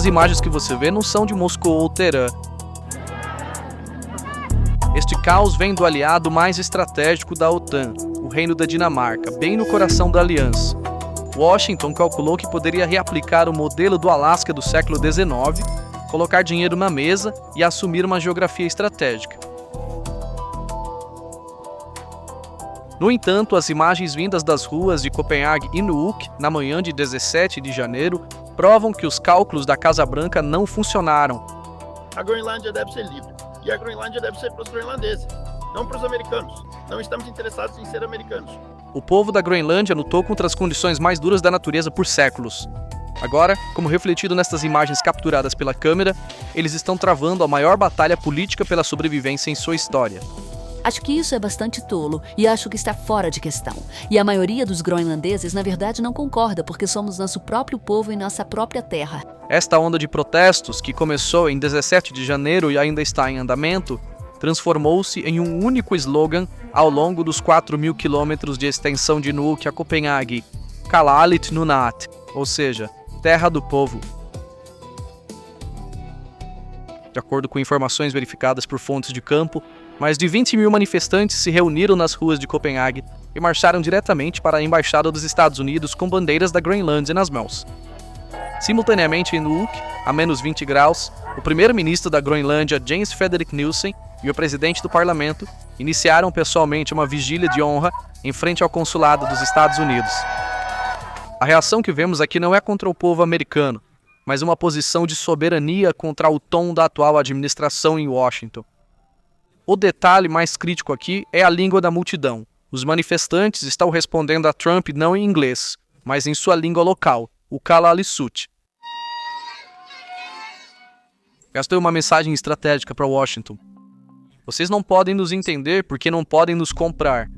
Essas imagens que você vê não são de Moscou ou Teherã. Este caos vem do aliado mais estratégico da OTAN, o Reino da Dinamarca, bem no coração da aliança. Washington calculou que poderia reaplicar o modelo do Alasca do século XIX, colocar dinheiro na mesa e assumir uma geografia estratégica. No entanto, as imagens vindas das ruas de Copenhague e Nuuk, na manhã de 17 de janeiro, provam que os cálculos da Casa Branca não funcionaram. A Groenlândia deve ser livre, e a Groenlândia deve ser para os groenlandeses, não para os americanos. Não estamos interessados em ser americanos. O povo da Groenlândia lutou contra as condições mais duras da natureza por séculos. Agora, como refletido nestas imagens capturadas pela câmera, eles estão travando a maior batalha política pela sobrevivência em sua história. Acho que isso é bastante tolo e acho que está fora de questão. E a maioria dos groenlandeses, na verdade, não concorda porque somos nosso próprio povo e nossa própria terra. Esta onda de protestos, que começou em 17 de janeiro e ainda está em andamento, transformou-se em um único slogan ao longo dos 4.000 quilômetros de extensão de Nuuk a Copenhague, Kalalit Nunaat, ou seja, terra do povo. De acordo com informações verificadas por fontes de campo, mais de 20.000 manifestantes se reuniram nas ruas de Copenhague e marcharam diretamente para a Embaixada dos Estados Unidos com bandeiras da Groenlândia nas mãos. Simultaneamente em Nuuk, a menos 20 graus, o primeiro-ministro da Groenlândia, Jens Frederik Nielsen, e o presidente do parlamento iniciaram pessoalmente uma vigília de honra em frente ao consulado dos Estados Unidos. A reação que vemos aqui não é contra o povo americano, mas uma posição de soberania contra o tom da atual administração em Washington. O detalhe mais crítico aqui é a língua da multidão. Os manifestantes estão respondendo a Trump não em inglês, mas em sua língua local, o Kalaallisut. Esta é uma mensagem estratégica para Washington. Vocês não podem nos entender porque não podem nos comprar.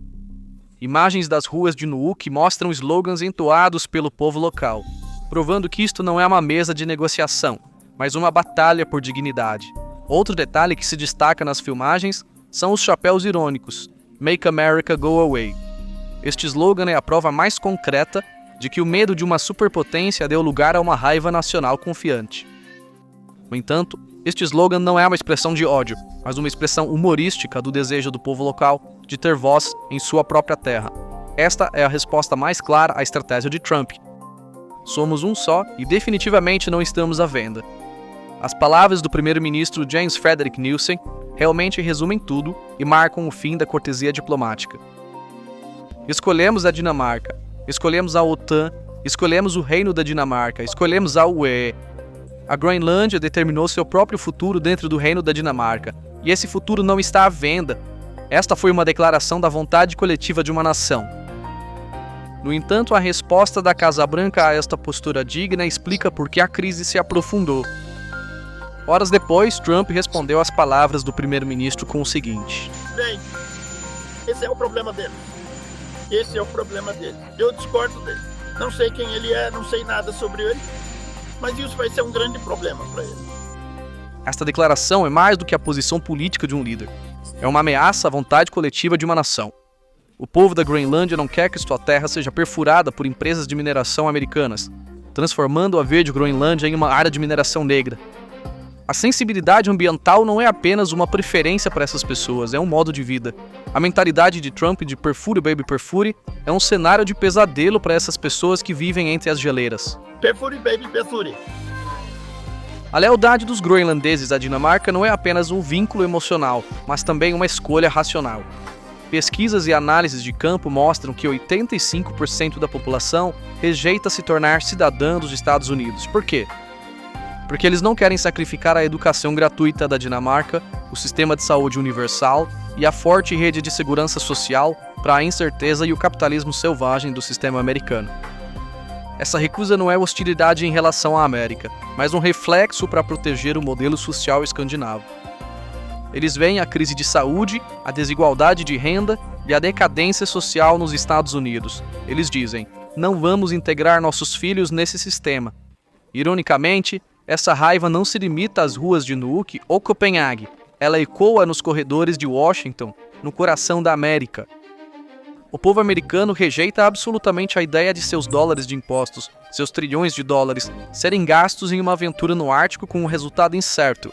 Imagens das ruas de Nuuk mostram slogans entoados pelo povo local, provando que isto não é uma mesa de negociação, mas uma batalha por dignidade. Outro detalhe que se destaca nas filmagens são os chapéus irônicos, Make America Go Away. Este slogan é a prova mais concreta de que o medo de uma superpotência deu lugar a uma raiva nacional confiante. No entanto, este slogan não é uma expressão de ódio, mas uma expressão humorística do desejo do povo local de ter voz em sua própria terra. Esta é a resposta mais clara à estratégia de Trump. Somos um só e definitivamente não estamos à venda. As palavras do primeiro-ministro Jens Frederik Nielsen realmente resumem tudo e marcam o fim da cortesia diplomática. Escolhemos a Dinamarca, escolhemos a OTAN, escolhemos o Reino da Dinamarca, escolhemos a UE. A Groenlândia determinou seu próprio futuro dentro do Reino da Dinamarca, e esse futuro não está à venda. Esta foi uma declaração da vontade coletiva de uma nação. No entanto, a resposta da Casa Branca a esta postura digna explica por que a crise se aprofundou. Horas depois, Trump respondeu às palavras do primeiro-ministro com o seguinte: Bem, esse é o problema dele. Esse é o problema dele. Eu discordo dele. Não sei quem ele é, não sei nada sobre ele, mas isso vai ser um grande problema para ele. Esta declaração é mais do que a posição política de um líder. É uma ameaça à vontade coletiva de uma nação. O povo da Groenlândia não quer que sua terra seja perfurada por empresas de mineração americanas, transformando a verde Groenlândia em uma área de mineração negra. A sensibilidade ambiental não é apenas uma preferência para essas pessoas, é um modo de vida. A mentalidade de Trump de perfure baby perfure é um cenário de pesadelo para essas pessoas que vivem entre as geleiras. Perfure baby perfure. A lealdade dos groenlandeses à Dinamarca não é apenas um vínculo emocional, mas também uma escolha racional. Pesquisas e análises de campo mostram que 85% da população rejeita se tornar cidadã dos Estados Unidos. Por quê? Porque eles não querem sacrificar a educação gratuita da Dinamarca, o sistema de saúde universal e a forte rede de segurança social para a incerteza e o capitalismo selvagem do sistema americano. Essa recusa não é hostilidade em relação à América, mas um reflexo para proteger o modelo social escandinavo. Eles veem a crise de saúde, a desigualdade de renda e a decadência social nos Estados Unidos. Eles dizem: não vamos integrar nossos filhos nesse sistema. Ironicamente, essa raiva não se limita às ruas de Nuuk ou Copenhague. Ela ecoa nos corredores de Washington, no coração da América. O povo americano rejeita absolutamente a ideia de seus dólares de impostos, seus trilhões de dólares, serem gastos em uma aventura no Ártico com um resultado incerto.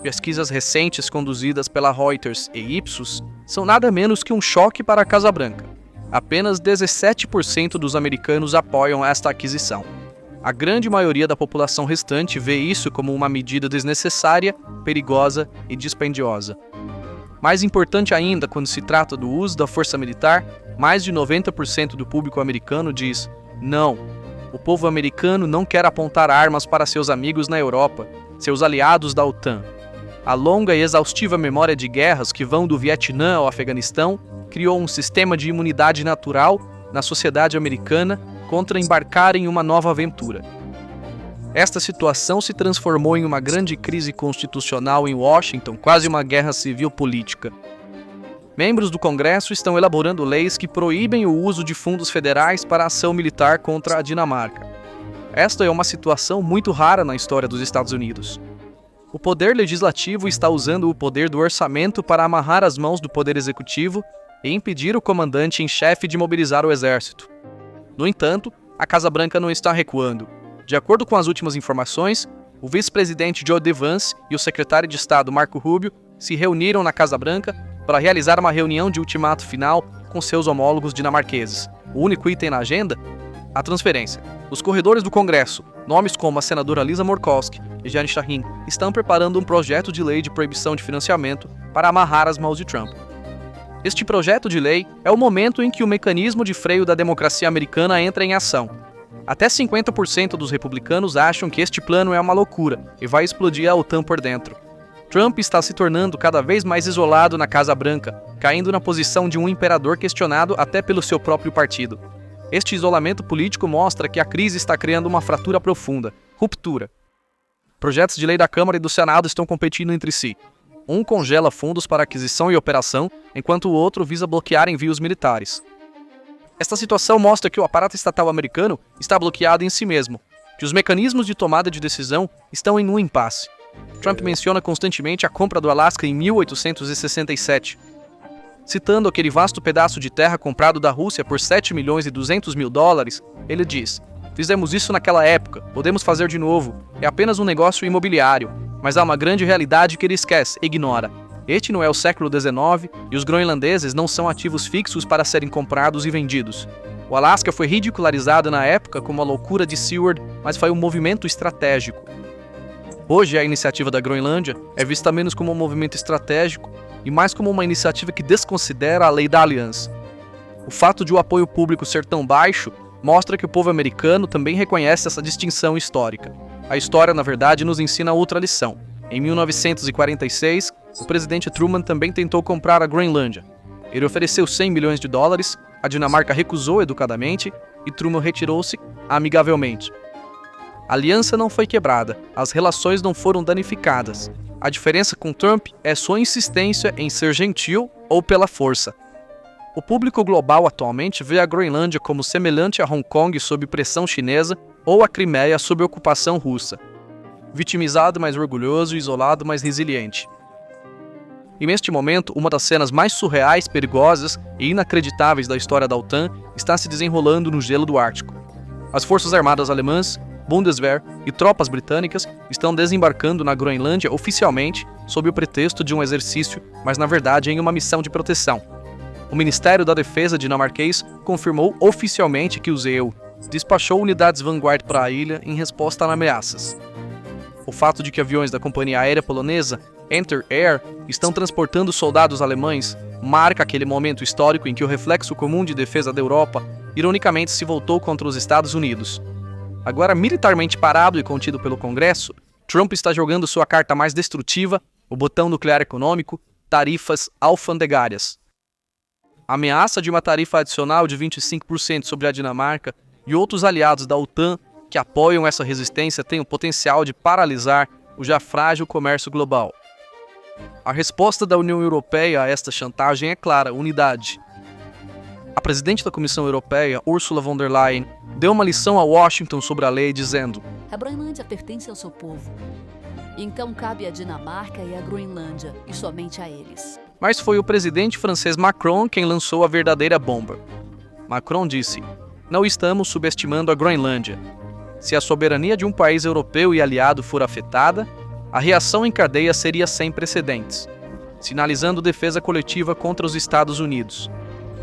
Pesquisas recentes conduzidas pela Reuters e Ipsos são nada menos que um choque para a Casa Branca. Apenas 17% dos americanos apoiam esta aquisição. A grande maioria da população restante vê isso como uma medida desnecessária, perigosa e dispendiosa. Mais importante ainda, quando se trata do uso da força militar, mais de 90% do público americano diz não. O povo americano não quer apontar armas para seus amigos na Europa, seus aliados da OTAN. A longa e exaustiva memória de guerras que vão do Vietnã ao Afeganistão criou um sistema de imunidade natural na sociedade americana contra embarcar em uma nova aventura. Esta situação se transformou em uma grande crise constitucional em Washington, quase uma guerra civil política. Membros do Congresso estão elaborando leis que proíbem o uso de fundos federais para a ação militar contra a Dinamarca. Esta é uma situação muito rara na história dos Estados Unidos. O poder legislativo está usando o poder do orçamento para amarrar as mãos do poder executivo e impedir o comandante em chefe de mobilizar o exército. No entanto, a Casa Branca não está recuando. De acordo com as últimas informações, o vice-presidente J.D. Vance e o secretário de Estado Marco Rubio se reuniram na Casa Branca para realizar uma reunião de ultimato final com seus homólogos dinamarqueses. O único item na agenda? A transferência. Os corredores do Congresso, nomes como a senadora Lisa Murkowski e Jeanne Shaheen, estão preparando um projeto de lei de proibição de financiamento para amarrar as mãos de Trump. Este projeto de lei é o momento em que o mecanismo de freio da democracia americana entra em ação. Até 50% dos republicanos acham que este plano é uma loucura e vai explodir a OTAN por dentro. Trump está se tornando cada vez mais isolado na Casa Branca, caindo na posição de um imperador questionado até pelo seu próprio partido. Este isolamento político mostra que a crise está criando uma fratura profunda, ruptura. Projetos de lei da Câmara e do Senado estão competindo entre si. Um congela fundos para aquisição e operação, enquanto o outro visa bloquear envios militares. Esta situação mostra que o aparato estatal americano está bloqueado em si mesmo, que os mecanismos de tomada de decisão estão em um impasse. Trump menciona constantemente a compra do Alasca em 1867. Citando aquele vasto pedaço de terra comprado da Rússia por 7 milhões e 200 mil dólares, ele diz: "Fizemos isso naquela época, podemos fazer de novo, é apenas um negócio imobiliário, mas há uma grande realidade que ele esquece, ignora. Este não é o século XIX e os groenlandeses não são ativos fixos para serem comprados e vendidos. O Alasca foi ridicularizado na época como a loucura de Seward, mas foi um movimento estratégico. Hoje, a iniciativa da Groenlândia é vista menos como um movimento estratégico e mais como uma iniciativa que desconsidera a lei da aliança. O fato de o apoio público ser tão baixo mostra que o povo americano também reconhece essa distinção histórica. A história, na verdade, nos ensina outra lição. Em 1946, o presidente Truman também tentou comprar a Groenlândia. Ele ofereceu 100 milhões de dólares, a Dinamarca recusou educadamente e Truman retirou-se amigavelmente. A aliança não foi quebrada, as relações não foram danificadas. A diferença com Trump é sua insistência em ser gentil ou pela força. O público global atualmente vê a Groenlândia como semelhante a Hong Kong sob pressão chinesa ou a Crimeia sob ocupação russa. Vitimizado, mas orgulhoso, isolado, mas resiliente. E neste momento, uma das cenas mais surreais, perigosas e inacreditáveis da história da OTAN está se desenrolando no gelo do Ártico. As forças armadas alemãs, Bundeswehr e tropas britânicas estão desembarcando na Groenlândia oficialmente sob o pretexto de um exercício, mas na verdade em uma missão de proteção. O Ministério da Defesa dinamarquês confirmou oficialmente que o ZEU despachou unidades Vanguard para a ilha em resposta a ameaças. O fato de que aviões da companhia aérea polonesa Enter Air estão transportando soldados alemães marca aquele momento histórico em que o reflexo comum de defesa da Europa ironicamente se voltou contra os Estados Unidos. Agora militarmente parado e contido pelo Congresso, Trump está jogando sua carta mais destrutiva, o botão nuclear econômico, tarifas alfandegárias. A ameaça de uma tarifa adicional de 25% sobre a Dinamarca e outros aliados da OTAN que apoiam essa resistência têm o potencial de paralisar o já frágil comércio global. A resposta da União Europeia a esta chantagem é clara: unidade. A presidente da Comissão Europeia, Ursula von der Leyen, deu uma lição a Washington sobre a lei, dizendo: A Groenlândia pertence ao seu povo. Então cabe à Dinamarca e à Groenlândia, e somente a eles. Mas foi o presidente francês Macron quem lançou a verdadeira bomba. Macron disse: "Não estamos subestimando a Groenlândia. Se a soberania de um país europeu e aliado for afetada, a reação em cadeia seria sem precedentes", sinalizando defesa coletiva contra os Estados Unidos.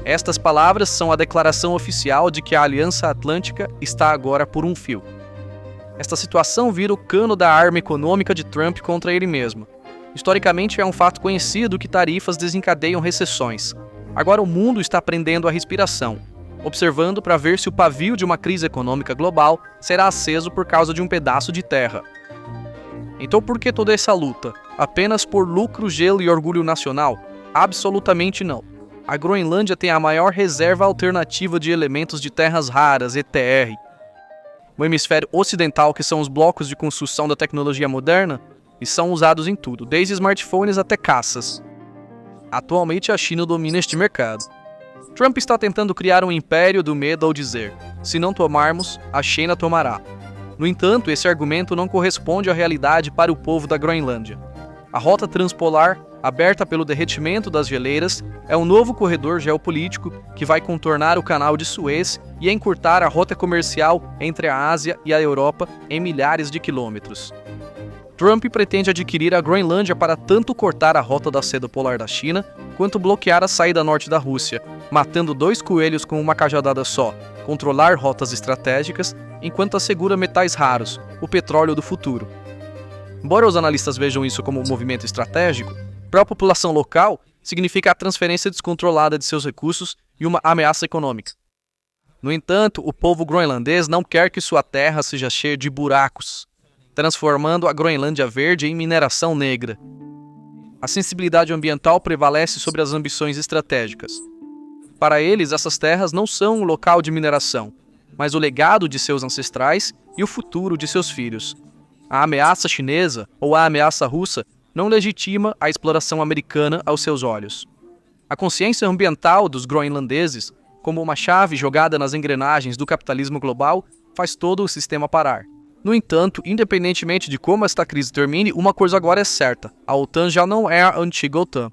Estas palavras são a declaração oficial de que a Aliança Atlântica está agora por um fio. Esta situação vira o cano da arma econômica de Trump contra ele mesmo. Historicamente, é um fato conhecido que tarifas desencadeiam recessões. Agora o mundo está prendendo a respiração, observando para ver se o pavio de uma crise econômica global será aceso por causa de um pedaço de terra. Então por que toda essa luta? Apenas por lucro, gelo e orgulho nacional? Absolutamente não. A Groenlândia tem a maior reserva alternativa de elementos de terras raras, ETR. O hemisfério ocidental, que são os blocos de construção da tecnologia moderna, e são usados em tudo, desde smartphones até caças. Atualmente a China domina este mercado. Trump está tentando criar um império do medo ao dizer: "Se não tomarmos, a China tomará". No entanto, esse argumento não corresponde à realidade para o povo da Groenlândia. A rota transpolar, aberta pelo derretimento das geleiras, é um novo corredor geopolítico que vai contornar o Canal de Suez e encurtar a rota comercial entre a Ásia e a Europa em milhares de quilômetros. Trump pretende adquirir a Groenlândia para tanto cortar a rota da seda polar da China, quanto bloquear a saída norte da Rússia, matando 2 coelhos com uma cajadada só, controlar rotas estratégicas, enquanto assegura metais raros, o petróleo do futuro. Embora os analistas vejam isso como um movimento estratégico, para a população local significa a transferência descontrolada de seus recursos e uma ameaça econômica. No entanto, o povo groenlandês não quer que sua terra seja cheia de buracos, transformando a Groenlândia verde em mineração negra. A sensibilidade ambiental prevalece sobre as ambições estratégicas. Para eles, essas terras não são um local de mineração, mas o legado de seus ancestrais e o futuro de seus filhos. A ameaça chinesa ou a ameaça russa não legitima a exploração americana aos seus olhos. A consciência ambiental dos groenlandeses, como uma chave jogada nas engrenagens do capitalismo global, faz todo o sistema parar. No entanto, independentemente de como esta crise termine, uma coisa agora é certa: a OTAN já não é a antiga OTAN.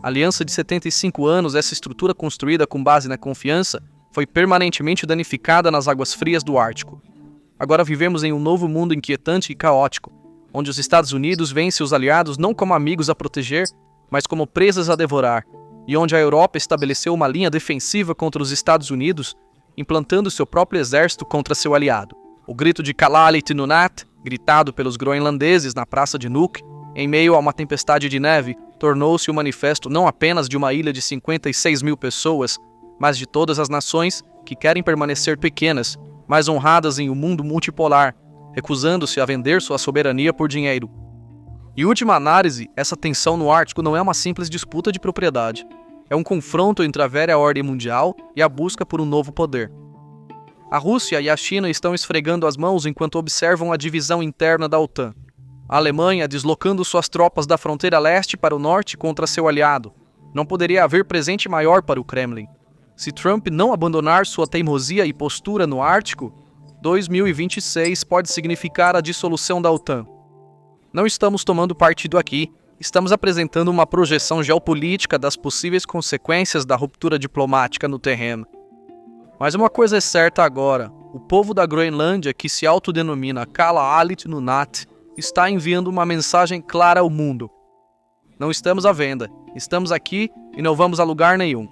A aliança de 75 anos, essa estrutura construída com base na confiança, foi permanentemente danificada nas águas frias do Ártico. Agora vivemos em um novo mundo inquietante e caótico, onde os Estados Unidos veem seus aliados não como amigos a proteger, mas como presas a devorar, e onde a Europa estabeleceu uma linha defensiva contra os Estados Unidos, implantando seu próprio exército contra seu aliado. O grito de Kalaallit Nunaat, gritado pelos groenlandeses na praça de Nuuk, em meio a uma tempestade de neve, tornou-se o manifesto não apenas de uma ilha de 56 mil pessoas, mas de todas as nações que querem permanecer pequenas, mas honradas em um mundo multipolar, recusando-se a vender sua soberania por dinheiro. Em última análise, essa tensão no Ártico não é uma simples disputa de propriedade. É um confronto entre a velha ordem mundial e a busca por um novo poder. A Rússia e a China estão esfregando as mãos enquanto observam a divisão interna da OTAN. A Alemanha deslocando suas tropas da fronteira leste para o norte contra seu aliado. Não poderia haver presente maior para o Kremlin. Se Trump não abandonar sua teimosia e postura no Ártico, 2026 pode significar a dissolução da OTAN. Não estamos tomando partido aqui, estamos apresentando uma projeção geopolítica das possíveis consequências da ruptura diplomática no terreno. Mas uma coisa é certa agora: o povo da Groenlândia, que se autodenomina Kalaallit Nunaat, está enviando uma mensagem clara ao mundo. Não estamos à venda, estamos aqui e não vamos a lugar nenhum.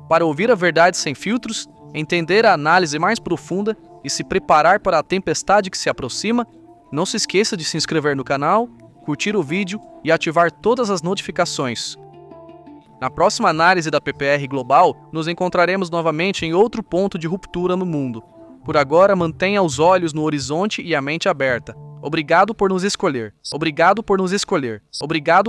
Para ouvir a verdade sem filtros, entender a análise mais profunda e se preparar para a tempestade que se aproxima, não se esqueça de se inscrever no canal, curtir o vídeo e ativar todas as notificações. Na próxima análise da PPR Global, nos encontraremos novamente em outro ponto de ruptura no mundo. Por agora, mantenha os olhos no horizonte e a mente aberta. Obrigado por nos escolher. Obrigado por nos escolher. Obrigado